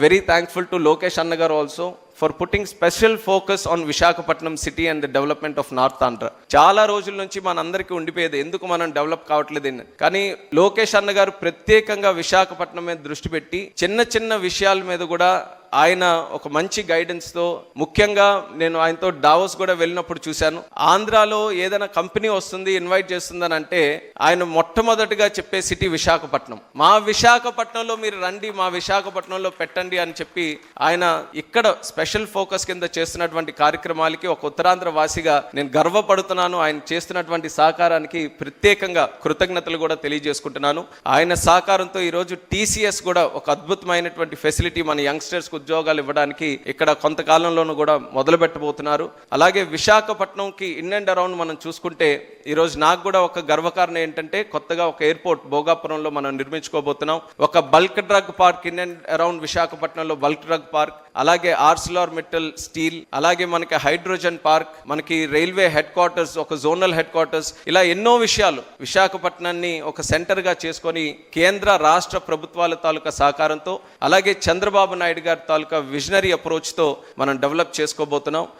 Very thankful to Lokesh అన్న గారు also for putting special focus on Visakhapatnam city and the development of north Andhra. చాలా రోజుల నుంచి మనందరికీ ఉండిపోయేది ఎందుకు మనం డెవలప్ కావట్లేదు, కానీ లోకేష్ అన్న గారు ప్రత్యేకంగా విశాఖపట్నం మీద దృష్టి పెట్టి చిన్న చిన్న విషయాల మీద కూడా ఆయన ఒక మంచి గైడెన్స్తో, ముఖ్యంగా నేను ఆయనతో డావోస్ కూడా వెళ్ళినప్పుడు చూశాను, ఆంధ్రాలో ఏదైనా కంపెనీ వస్తుంది ఇన్వైట్ చేస్తుందని అంటే ఆయన మొట్టమొదటిగా చెప్పే సిటీ విశాఖపట్నం. మా విశాఖపట్నంలో మీరు రండి, మా విశాఖపట్నంలో పెట్టండి అని చెప్పి ఆయన ఇక్కడ స్పెషల్ ఫోకస్ కింద చేస్తున్నటువంటి కార్యక్రమాలకి ఒక ఉత్తరాంధ్ర వాసిగా నేను గర్వపడుతున్నాను. ఆయన చేస్తున్నటువంటి సహకారానికి ప్రత్యేకంగా కృతజ్ఞతలు కూడా తెలియజేసుకుంటున్నాను. ఆయన సహకారంతో ఈరోజు టీసీఎస్ కూడా ఒక అద్భుతమైనటువంటి ఫెసిలిటీ మన యంగ్స్టర్స్ ఉద్యోగాలు ఇవ్వడానికి ఇక్కడ కొంతకాలంలోనూ కూడా మొదలు పెట్టబోతున్నారు. అలాగే విశాఖపట్నంకి ఇన్ అండ్ అరౌండ్ మనం చూసుకుంటే ఈరోజు నాకు కూడా ఒక గర్వకారణం ఏంటంటే కొత్తగా ఒక ఎయిర్పోర్ట్ భోగాపురంలో మనం నిర్మించుకోబోతున్నాం. ఒక bulk drug park in and around విశాఖపట్నంలో బల్క్ డ్రగ్ పార్క్, అలాగే ఆర్సిలార్మిట్టల్ స్టీల్, అలాగే మనకి హైడ్రోజన్ పార్క్, మనకి రైల్వే హెడ్ క్వార్టర్స్, ఒక జోనల్ హెడ్ క్వార్టర్స్, ఇలా ఎన్నో విషయాలు విశాఖపట్నాన్ని ఒక సెంటర్గా చేసుకొని కేంద్ర రాష్ట్ర ప్రభుత్వాల తాలూకా సహకారంతో, అలాగే చంద్రబాబు నాయుడు గారి తాలూకా విజనరీ అప్రోచ్తో మనం డెవలప్ చేసుకోబోతున్నాం.